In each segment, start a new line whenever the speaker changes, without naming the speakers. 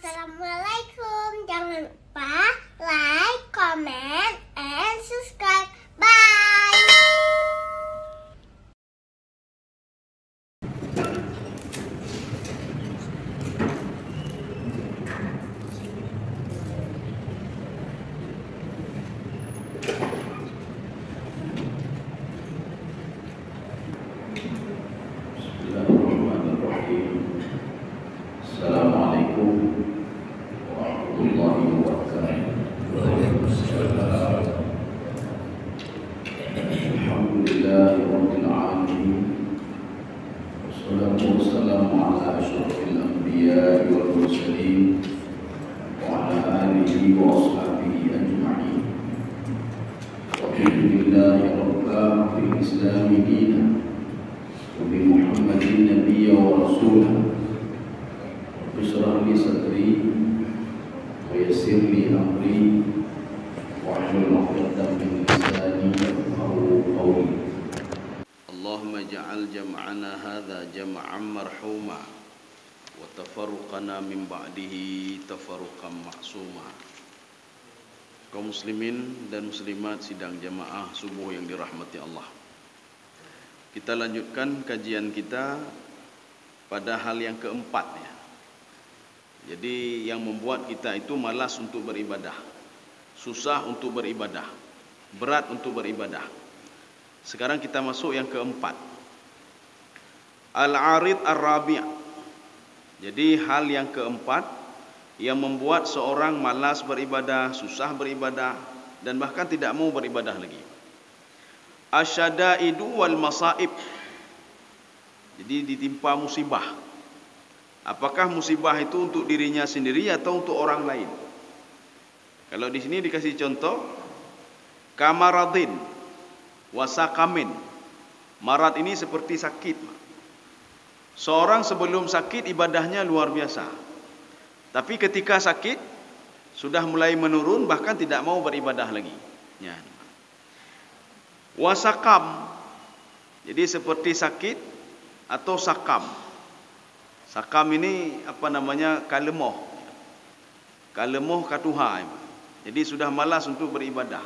Assalamualaikum. Jangan lupa like, comment, and subscribe. Bye.
Assalamualaikum warahmatullahi wabarakatuh. Alhamdulillahirabbil alamin. Wassalatu wassalamu ala asyrafil anbiya'i wal mursalin wa ala alihi wa ashabihi ajma'in. Alhamdulillahi rabbil islami dinan wa bi Muhammadin nabiyya wa rasulah. Bishrah li sadri wa yassir li amri wahlul 'uqdatam min lisani yafqahu qawli. Allahumma ja'al jam'ana hadza jam'an marhuma wa tafarruqana min ba'dihi tafarruqan ma'suma. Kaum muslimin dan muslimat sidang jamaah subuh yang dirahmati Allah. Kita lanjutkan kajian kita pada hal yang keempat ya. Jadi yang membuat kita itu malas untuk beribadah, susah untuk beribadah, berat untuk beribadah. Sekarang kita masuk yang keempat, Al-Arid Ar-Rabi'. Jadi hal yang keempat yang membuat seorang malas beribadah, susah beribadah, dan bahkan tidak mau beribadah lagi. Asyadaidu wal masaib. Jadi ditimpa musibah. Apakah musibah itu untuk dirinya sendiri atau untuk orang lain? Kalau di sini dikasih contoh, kamaradin wasakamin. Marad ini seperti sakit. Seorang sebelum sakit ibadahnya luar biasa. Tapi ketika sakit sudah mulai menurun, bahkan tidak mau beribadah lagi. Ya. Wasakam. Jadi seperti sakit atau sakam. Sakam ini apa namanya? Kalemoh. Kalemoh katuha. Jadi sudah malas untuk beribadah.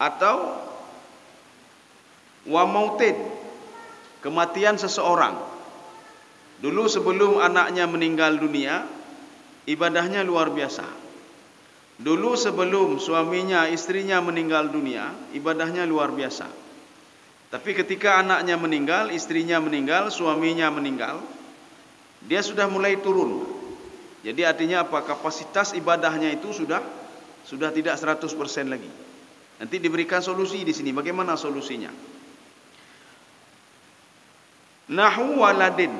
Atau wa mautin, kematian seseorang. Dulu sebelum anaknya meninggal dunia, ibadahnya luar biasa. Dulu sebelum suaminya, istrinya meninggal dunia, ibadahnya luar biasa. Tapi ketika anaknya meninggal, istrinya meninggal, suaminya meninggal, dia sudah mulai turun. Jadi artinya apa? Kapasitas ibadahnya itu sudah tidak 100% lagi. Nanti diberikan solusi di sini. Bagaimana solusinya? Nahu waladin.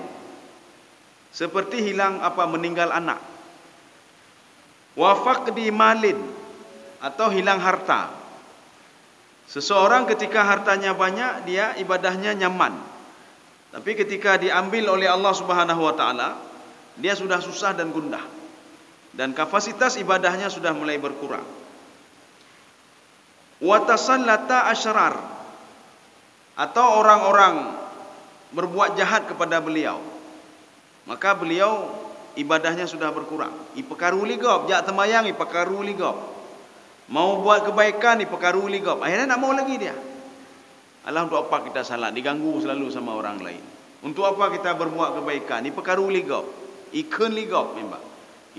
Seperti hilang apa? Meninggal anak. Wa faqdi malin, atau hilang harta. Seseorang ketika hartanya banyak, dia ibadahnya nyaman. Tapi ketika diambil oleh Allah Subhanahu wa taala, dia sudah susah dan gundah. Dan kapasitas ibadahnya sudah mulai berkurang. Wa tasallata asyrar, atau orang-orang berbuat jahat kepada beliau. Maka beliau ibadahnya sudah berkurang. Ipekaru ligop, jak temayang ipekaru ligop. Mau buat kebaikan dipekaru ligop. Akhirnya tak mau lagi dia. Alah, untuk apa kita salah? Diganggu selalu sama orang lain. Untuk apa kita berbuat kebaikan? Dipekaru ligop. Ikun ligop memang.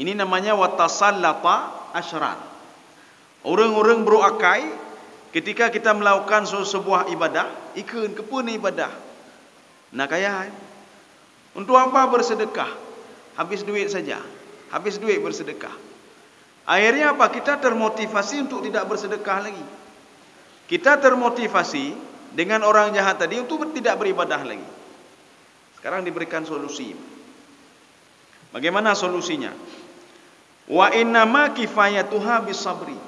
Ini namanya watasallata asyran. Orang-orang beruakai ketika kita melakukan sebuah ibadah, ikun kepun ibadah. Nak kaya. Untuk apa bersedekah? Habis duit saja. Habis duit bersedekah. Akhirnya apa? Kita termotivasi untuk tidak bersedekah lagi. Kita termotivasi dengan orang jahat tadi untuk tidak beribadah lagi. Sekarang diberikan solusi. Bagaimana solusinya? Wa innama kifayatuha bisabri.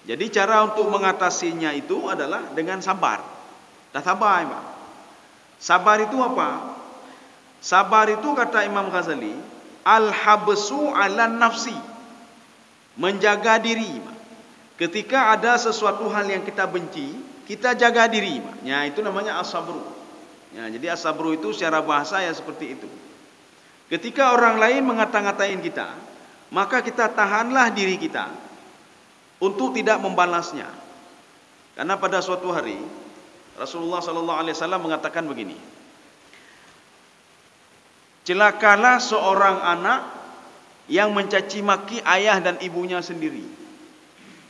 Jadi cara untuk mengatasinya itu adalah dengan sabar. Dah sabar, Pak. Sabar itu apa? Sabar itu kata Imam Ghazali, al-habsu 'ala nafsi. Menjaga diri. Ketika ada sesuatu hal yang kita benci, kita jaga diri. Ya, itu namanya as-sabru. Ya, jadi as-sabru itu secara bahasa ya seperti itu. Ketika orang lain mengata-ngatain kita, maka kita tahanlah diri kita untuk tidak membalasnya. Karena pada suatu hari Rasulullah sallallahu alaihi wasallam mengatakan begini, celakalah seorang anak yang mencaci maki ayah dan ibunya sendiri.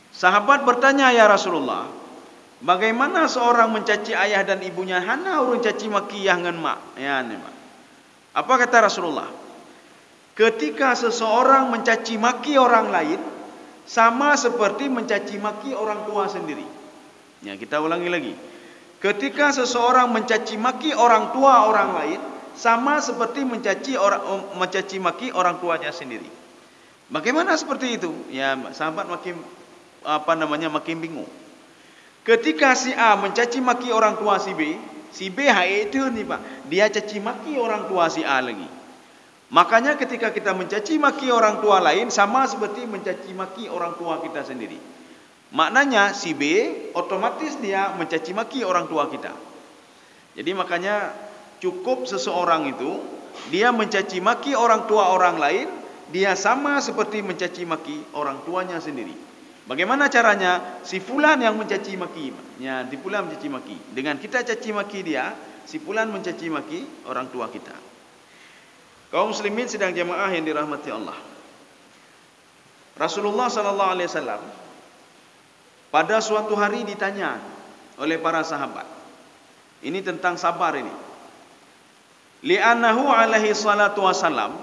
Sahabat bertanya, ya Rasulullah, bagaimana seorang mencaci ayah dan ibunya? Hana orang caci maki yang ngan mak. Ya, ni mak. Apa kata Rasulullah? Ketika seseorang mencaci maki orang lain, sama seperti mencaci maki orang tua sendiri. Ya, kita ulangi lagi. Ketika seseorang mencaci maki orang tua orang lain, sama seperti mencaci maki orang tuanya sendiri. Bagaimana seperti itu? Ya, sahabat makin makin bingung. Ketika si A mencaci maki orang tua si B itu nih Pak, dia caci maki orang tua si A lagi. Makanya ketika kita mencaci maki orang tua lain, sama seperti mencaci maki orang tua kita sendiri. Maknanya si B otomatis dia mencaci maki orang tua kita. Jadi makanya cukup seseorang itu dia mencaci maki orang tua orang lain, dia sama seperti mencaci maki orang tuanya sendiri. Bagaimana caranya? Si fulan yang mencaci maki, ya, si fulan mencaci maki. Dengan kita caci maki dia, si fulan mencaci maki orang tua kita. Kaum muslimin sedang jamaah yang dirahmati Allah. Rasulullah sallallahu alaihi wasallam pada suatu hari ditanya oleh para sahabat. Ini tentang sabar ini. Li'annahu alaihi salatu wasallam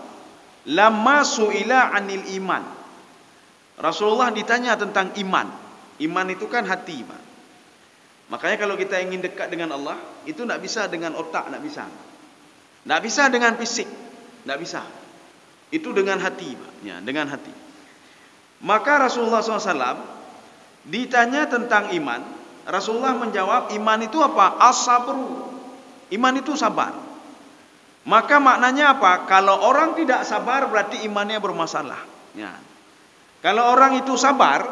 lamma su'ila 'anil iman. Rasulullah ditanya tentang iman. Iman itu kan hati, Pak. Makanya kalau kita ingin dekat dengan Allah, itu tidak bisa dengan otak, tidak bisa. Tidak bisa dengan fisik, tidak bisa. Itu dengan hati, Pak. Ya, dengan hati. Maka Rasulullah SAW ditanya tentang iman. Rasulullah menjawab, iman itu apa? As-sabru. Iman itu sabar. Maka maknanya apa? Kalau orang tidak sabar berarti imannya bermasalah. Ya. Kalau orang itu sabar,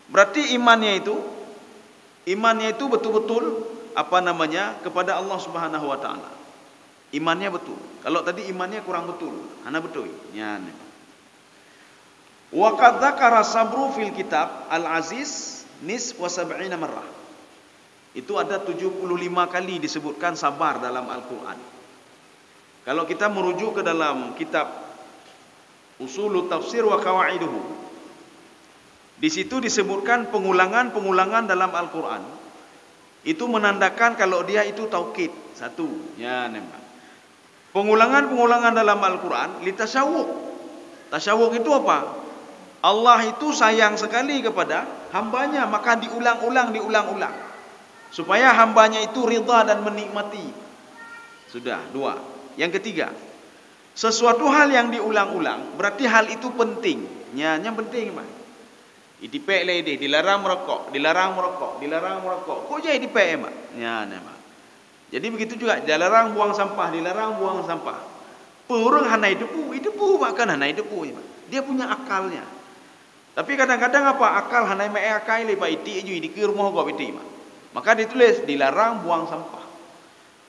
berarti imannya itu betul-betul kepada Allah Subhanahu wa taala. Imannya betul. Kalau tadi imannya kurang betul, ana betul. Ya. Wa qad dzakara sabru fil kitab Al-Aziz nis wa sab'ina marrah. Itu ada 75 kali disebutkan sabar dalam Al-Qur'an. Kalau kita merujuk ke dalam kitab Usulut Tafsir wa Qawaiduhu, di situ disebutkan pengulangan-pengulangan dalam Al-Qur'an. Itu menandakan kalau dia itu taukid. Satu, ya nembak. Pengulangan-pengulangan dalam Al-Qur'an litasyawuq. Tasyawuq itu apa? Allah itu sayang sekali kepada hambanya, maka diulang-ulang. Supaya hambanya itu ridha dan menikmati. Sudah, dua. Yang ketiga, sesuatu hal yang diulang-ulang berarti hal itu penting. Yang penting, Pak. Dipek lah dia, dilarang merokok. Kok jadi dipek, Pak? Ya, Pak. Jadi begitu juga, dilarang buang sampah. Orang hanai depu bahkan hanai depu, Pak. Dia punya akalnya. Tapi kadang-kadang apa? Akal hanai mae akal le Pak iti ju di rumah gua iti, Pak. Maka ditulis dilarang buang sampah.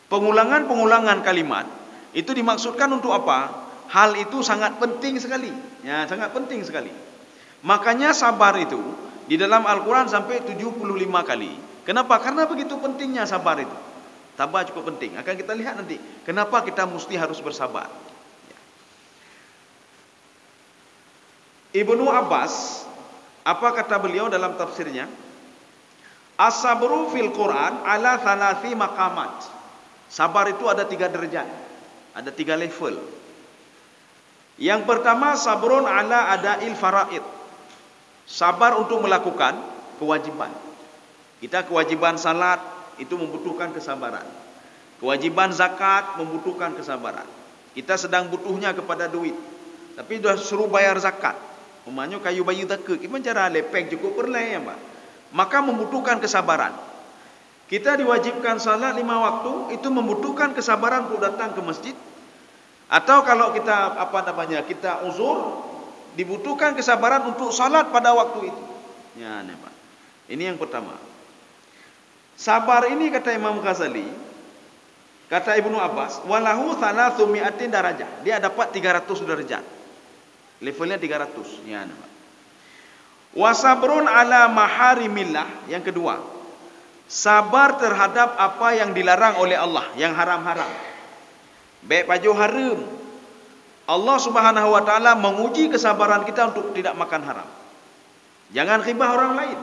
Pengulangan kalimat itu dimaksudkan untuk apa? Hal itu sangat penting sekali. Ya, sangat penting sekali. Makanya sabar itu di dalam Al-Quran sampai 75 kali. Kenapa? Karena begitu pentingnya sabar itu. Sabar cukup penting. Akan kita lihat nanti kenapa kita mesti harus bersabar. Ibnu Abbas, apa kata beliau dalam tafsirnya? As-sabru fil Quran ala thalathi maqamat. Sabar itu ada 3 derajat. Ada 3 level. Yang pertama, sabrun ala ada'il faraid. Sabar untuk melakukan kewajiban. Kita kewajiban salat itu membutuhkan kesabaran. Kewajiban zakat membutuhkan kesabaran. Kita sedang butuhnya kepada duit, tapi sudah suruh bayar zakat. Umpamanya kayu bayu zakat, gimana cara lepeng cukup perlai ya, Pak? Maka membutuhkan kesabaran. Kita diwajibkan salat 5 waktu, itu membutuhkan kesabaran untuk datang ke masjid. Atau kalau kita kita uzur, dibutuhkan kesabaran untuk salat pada waktu itu. Ya, nih, Pak. Ini yang pertama. Sabar ini kata Imam Ghazali, Kata Ibnu Abbas, walahu thalathu mi'atin darajah. Dia dapat 300 derajat. Levelnya 300. Ya, nampak. Wasabrun ala maharimillah. Yang kedua, sabar terhadap apa yang dilarang oleh Allah, yang haram-haram. Baik baju haram. Allah Subhanahu wa taala menguji kesabaran kita untuk tidak makan haram. Jangan ghibah orang lain.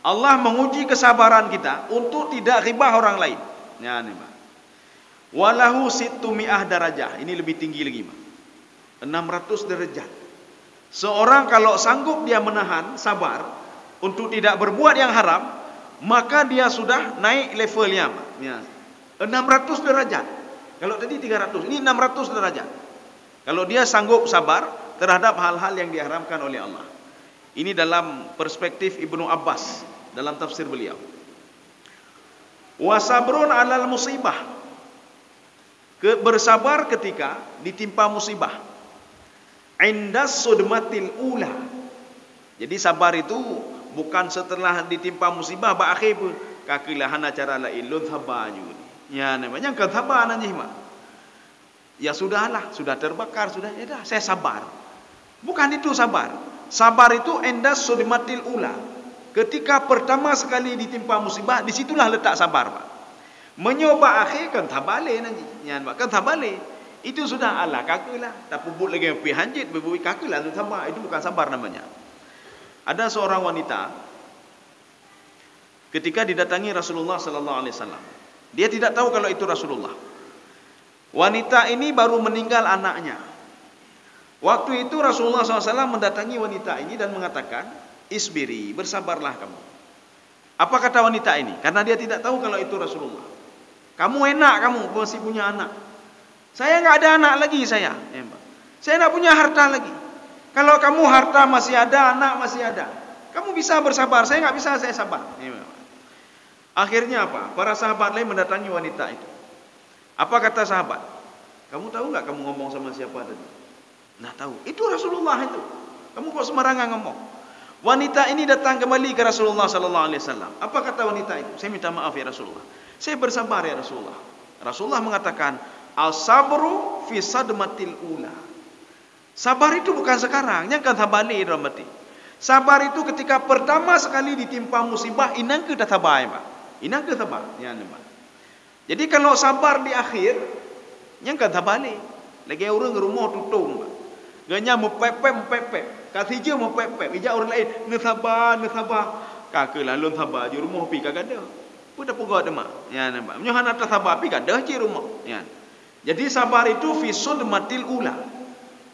Allah menguji kesabaran kita untuk tidak ghibah orang lain. Ya, nampak. Walahu sittu mi'ah darajah. Ini lebih tinggi lagi, 600 derajat. Seorang kalau sanggup dia menahan, sabar untuk tidak berbuat yang haram, maka dia sudah naik levelnya, ya. 600 derajat. Kalau tadi 300, ini 600 derajat. Kalau dia sanggup sabar terhadap hal-hal yang diharamkan oleh Allah. Ini dalam perspektif Ibnu Abbas dalam tafsir beliau. Wasabrun alal musibah. Bersabar ketika ditimpa musibah. Indas sudmatil ula. Jadi sabar itu bukan setelah ditimpa musibah berakhir pun kakilah hana cara lain lun sabarju. Ya namanya kan sabar nanti mak. Ya sudahlah, sudah terbakar sudah ya dah saya sabar. Bukan itu sabar. Sabar itu indas sudmatil ula. Ketika pertama sekali ditimpa musibah, disitulah letak sabar, Pak. Menyoba akhir kan tak balik nanti. Yang kan tak balik. Itu sudah Allah kakulah. Tak pubut lagi pergi hanjit, berbuih kakulah tu sabar. Itu bukan sabar namanya. Ada seorang wanita ketika didatangi Rasulullah sallallahu alaihi wasallam. Dia tidak tahu kalau itu Rasulullah. Wanita ini baru meninggal anaknya. Waktu itu Rasulullah SAW mendatangi wanita ini dan mengatakan, "Isbiri, bersabarlah kamu." Apa kata wanita ini? Karena dia tidak tahu kalau itu Rasulullah. "Kamu enak, kamu masih punya anak. Saya enggak ada anak lagi saya. Saya enggak punya harta lagi. Kalau kamu harta masih ada, anak masih ada, kamu bisa bersabar. Saya enggak bisa, saya sabar." Akhirnya apa? Para sahabat lain mendatangi wanita itu. Apa kata sahabat? "Kamu tahu enggak kamu ngomong sama siapa tadi?" "Nah tahu. Itu Rasulullah itu. Kamu kok sembarangan ngomong?" Wanita ini datang kembali ke Rasulullah sallallahu alaihi wasallam. Apa kata wanita itu? "Saya minta maaf ya Rasulullah. Saya bersabar ya Rasulullah." Rasulullah mengatakan, "As-sabru fi sadmatil ula." Sabar itu bukan sekarang, yang kan tabali ramati. Sabar itu ketika pertama sekali ditimpa musibah, inang ke dah sabar, Pak. Inang ke sabar, ya nampak. Jadi kalau sabar di akhir, yang kan tabali. Lagi orang rumah tutung, Pak. Ganya mepepep. Kasih je mepepep. Ijak orang lain, "Ngesabar, ngesabar." Kakalah lun sabar je rumah pi kagak ada. Pun dah pegak demak. Ya nampak. Menyohan atas sabar pi kagak je rumah. Ya. Jadi sabar itu fi sudmatil ula.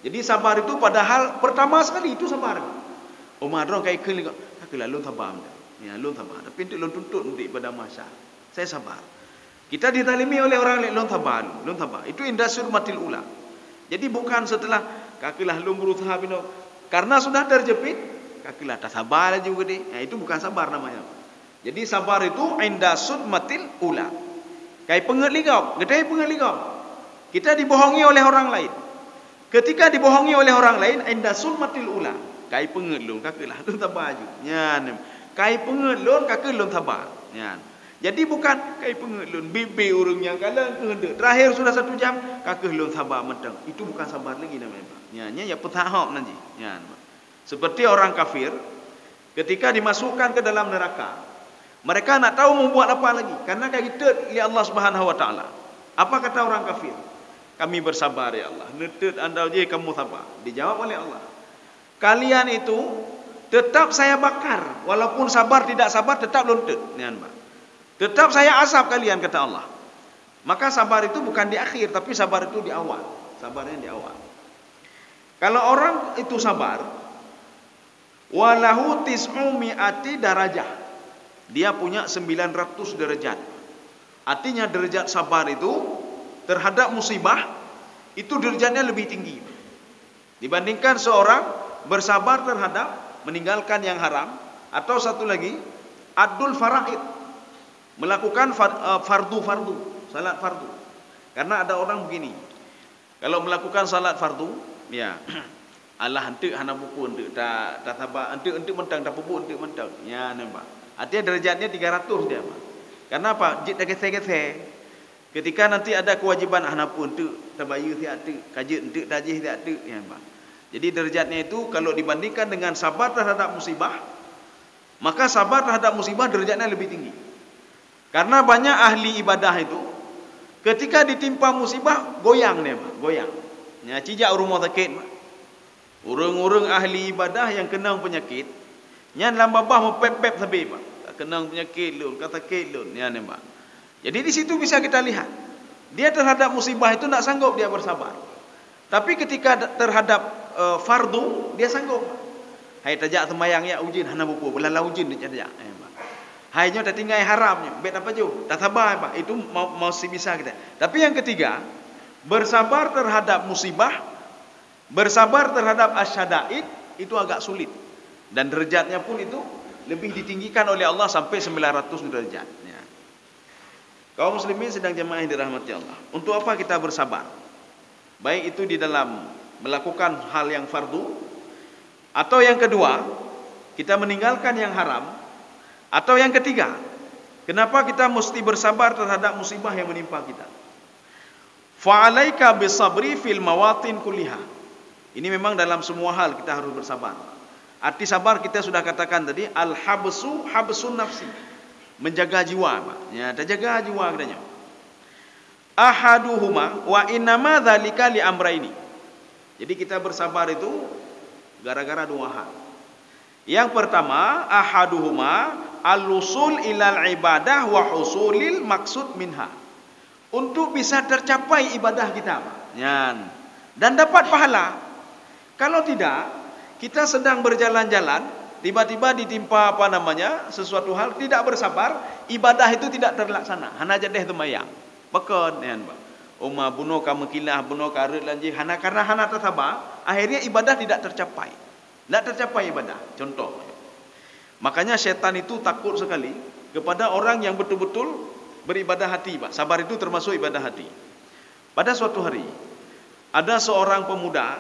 Jadi sabar itu padahal pertama sekali itu sabar. Umar dong kai keli kok. Kakalah lun sabar. Ya lun sabar. Tapi untuk lun tuntut nanti pada masa. Saya sabar. Kita ditalimi oleh orang lain lun sabar. Lun sabar. Itu indah sudmatil ula. Jadi bukan setelah kakilah lun berusaha bino. Karena sudah terjepit, kakilah tak sabar juga deh. Nah, itu bukan sabar namanya. Jadi sabar itu inda sudmatil ula. Kayak pengeligau, gedai pengeligau. Kita dibohongi oleh orang lain. Ketika dibohongi oleh orang lain, inda sudmatil ula. Kayak pengelun, kakilah lun sabar juga. Ya, kayak pengelun, kakil lun sabar. Ya. Jadi bukan kayak pengelun, bibi urung yang kalah kehendak. Terakhir sudah 1 jam, kakil lun sabar mentang. Itu bukan sabar lagi namanya, Pak. Ya petahap nanti. Ya, seperti orang kafir ketika dimasukkan ke dalam neraka, mereka nak tahu membuat apa lagi karena kita lihat Allah Subhanahu wa taala. Apa kata orang kafir? "Kami bersabar ya Allah. Netut anda je kamu sabar." Dijawab oleh Allah, "Kalian itu tetap saya bakar walaupun sabar tidak sabar tetap lontut." Ya, tetap saya asap kalian kata Allah. Maka sabar itu bukan di akhir tapi sabar itu di awal. Sabarnya di awal. Kalau orang itu sabar, walahu tis'u mi'ati darajah. Dia punya 900 derajat. Artinya derajat sabar itu terhadap musibah itu derajatnya lebih tinggi dibandingkan seorang bersabar terhadap meninggalkan yang haram atau satu lagi adul faraid, melakukan fardu, salat fardu. Karena ada orang begini. Kalau melakukan salat fardu, ya, Allah hentik hana buku hentik tak sabar hentik mentang tak buku hentik mentang. Ya nampak. Artinya derajatnya 300 dia, Pak. Karena apa? Jit dah gese-gese. Ketika nanti ada kewajiban pun tu tabayyu tiak tu, kajut tu tajih tiak tu, ya nampak. Jadi derajatnya itu kalau dibandingkan dengan sabar terhadap musibah, maka sabar terhadap musibah derajatnya lebih tinggi. Karena banyak ahli ibadah itu ketika ditimpa musibah goyang dia, goyang. Ya, cijak rumah sakit. Urang-urang ahli ibadah yang kena penyakit, nyan lambabah mepep-pep sampai, Pak. Kena penyakit lun, kata sakit lun, ya nampak. Jadi di situ bisa kita lihat, dia terhadap musibah itu tak sanggup dia bersabar. Tapi ketika terhadap fardu, dia sanggup. Hai tajak sembahyang ya ujin hana bupu, belala ujin dia tajak. Hai nyo tak tinggal haramnya, bet apa jo, tak sabar Pak. Itu masih bisa kita. Tapi yang ketiga, bersabar terhadap musibah, bersabar terhadap asyadaid itu agak sulit. Dan derajatnya pun itu lebih ditinggikan oleh Allah sampai 900 derajat. Ya. Kaum muslimin sedang jemaah yang dirahmati Allah. Untuk apa kita bersabar? Baik itu di dalam melakukan hal yang fardu, atau yang kedua, kita meninggalkan yang haram, atau yang ketiga, kenapa kita mesti bersabar terhadap musibah yang menimpa kita? Fa'alaika bisabri fil mawatin kulliha. Ini memang dalam semua hal kita harus bersabar. Arti sabar kita sudah katakan tadi, al-habsu habsun nafsi. Menjaga jiwa, Pak. Ya, terjaga jiwa katanya. Ahaduhuma wa innama dzalika li amraini. Jadi kita bersabar itu gara-gara dua hal. Yang pertama, ahaduhuma al-usul ilal ibadah wa husulil maksud minha. Untuk bisa tercapai ibadah kita, Pak. Ya. Dan dapat pahala. Kalau tidak, kita sedang berjalan-jalan, tiba-tiba ditimpa sesuatu hal, tidak bersabar, ibadah itu tidak terlaksana. Hana jadeh sembahyang. Bekon ya, Pak. Umma bunuh kamu kilah, bunuh karut lanji, karena hana tersabar, akhirnya ibadah tidak tercapai. Tidak tercapai ibadah. Contoh. Makanya syaitan itu takut sekali kepada orang yang betul-betul beribadah hati, Pak. Sabar itu termasuk ibadah hati. Pada suatu hari, ada seorang pemuda,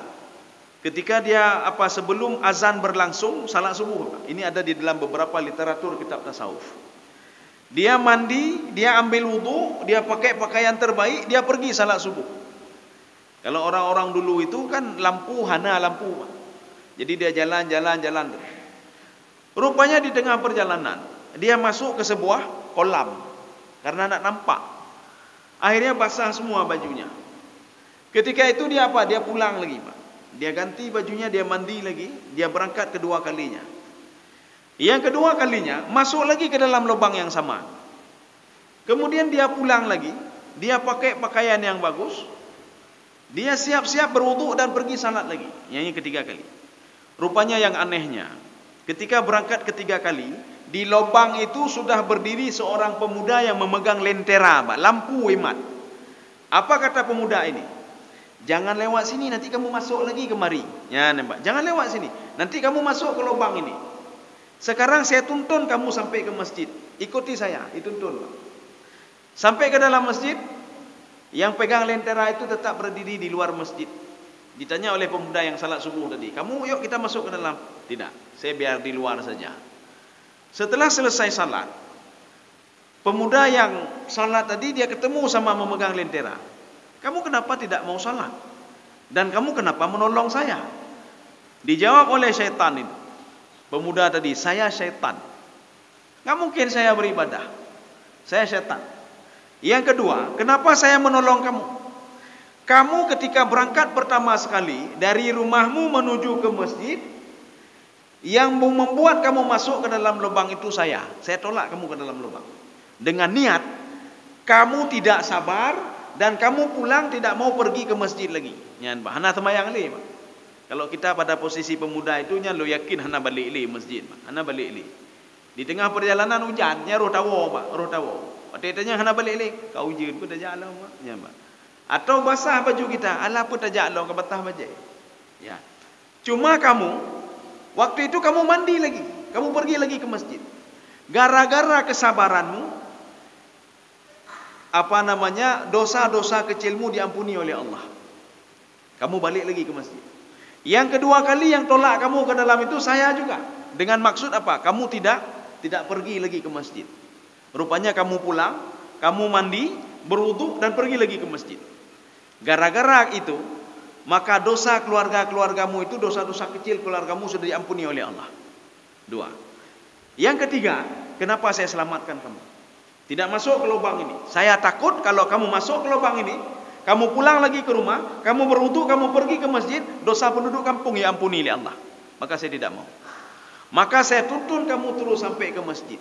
ketika dia sebelum azan berlangsung salat subuh, ini ada di dalam beberapa literatur kitab tasawuf. Dia mandi, dia ambil wudu, dia pakai pakaian terbaik, dia pergi salat subuh. Kalau orang-orang dulu itu kan hana lampu. Jadi dia jalan. Rupanya di tengah perjalanan, dia masuk ke sebuah kolam karena nak nampak. Akhirnya basah semua bajunya. Ketika itu dia Dia pulang lagi, Pak. Dia ganti bajunya, dia mandi lagi, dia berangkat kedua kalinya. Yang kedua kalinya, masuk lagi ke dalam lubang yang sama. Kemudian dia pulang lagi, dia pakai pakaian yang bagus, dia siap-siap berwudu dan pergi salat lagi. Yang ketiga kali. Rupanya yang anehnya, ketika berangkat ketiga kali, di lubang itu sudah berdiri seorang pemuda yang memegang lentera, lampu hemat. Apa kata pemuda ini? Jangan lewat sini, nanti kamu masuk lagi kemari. Ya, nampak. Jangan lewat sini, nanti kamu masuk ke lubang ini. Sekarang saya tuntun kamu sampai ke masjid. Ikuti saya, dituntun. Sampai ke dalam masjid, yang pegang lentera itu tetap berdiri di luar masjid. Ditanya oleh pemuda yang salat subuh tadi, kamu yuk kita masuk ke dalam. Tidak, saya biar di luar saja. Setelah selesai salat, pemuda yang salat tadi dia ketemu sama memegang lentera. Kamu kenapa tidak mau salat? Dan kamu kenapa menolong saya? Dijawab oleh syaitan itu. Pemuda tadi, saya syaitan. Nggak mungkin saya beribadah. Saya syaitan. Yang kedua, kenapa saya menolong kamu? Kamu ketika berangkat pertama sekali dari rumahmu menuju ke masjid, yang membuat kamu masuk ke dalam lubang itu saya. Saya tolak kamu ke dalam lubang. Dengan niat, kamu tidak sabar, dan kamu pulang tidak mau pergi ke masjid lagi. Nyan Pak, hana sembahyang li, Pak. Kalau kita pada posisi pemuda itu nyan lo yakin hana balik li masjid, Pak. Hana balik li. Di tengah perjalanan hujan, nya roh tawo, Pak, roh tawo. Patutnya hana balik li, kau ujian pun dah jalan, Pak. Nyan Pak. Atau basah baju kita, ala pun dah jalan ke batah baju. Ya. Cuma kamu waktu itu kamu mandi lagi, kamu pergi lagi ke masjid. Gara-gara kesabaranmu, dosa-dosa kecilmu diampuni oleh Allah. Kamu balik lagi ke masjid. Yang kedua kali yang tolak kamu ke dalam itu saya juga. Dengan maksud apa? Kamu tidak pergi lagi ke masjid. Rupanya kamu pulang, kamu mandi, berwudu dan pergi lagi ke masjid. Gara-gara itu, maka dosa keluarga-keluargamu itu, dosa-dosa kecil keluargamu sudah diampuni oleh Allah. 2. Yang ketiga, kenapa saya selamatkan kamu? Tidak masuk ke lubang ini. Saya takut kalau kamu masuk ke lubang ini, kamu pulang lagi ke rumah, kamu berwudu, kamu pergi ke masjid, dosa penduduk kampung diampuni oleh Allah. Maka saya tidak mau. Maka saya tuntun kamu terus sampai ke masjid.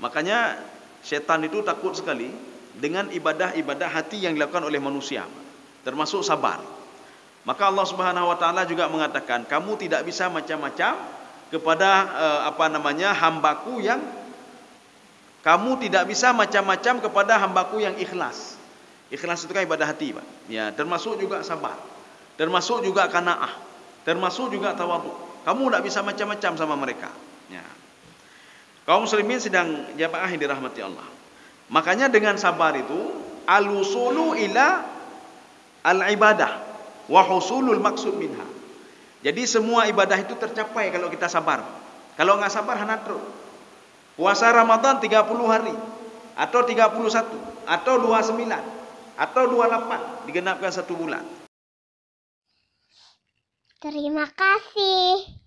Makanya setan itu takut sekali dengan ibadah-ibadah hati yang dilakukan oleh manusia, termasuk sabar. Maka Allah Subhanahu wa taala juga mengatakan, kamu tidak bisa macam-macam kepada hambaku yang kamu tidak bisa macam-macam kepada hambaku yang ikhlas. Ikhlas itu kan ibadah hati, Pak. Ya, termasuk juga sabar. Termasuk juga qanaah. Termasuk juga tawadhu. Kamu tidak bisa macam-macam sama mereka. Ya. Kaum muslimin sedang jamaah yang dirahmati Allah. Makanya dengan sabar itu al-usulu ila al-ibadah wa husulul maksud minha. Jadi semua ibadah itu tercapai kalau kita sabar. Kalau enggak sabar hanatro. Puasa Ramadan 30 hari atau 31 atau 29 atau 28 digenapkan 1 bulan.
Terima kasih.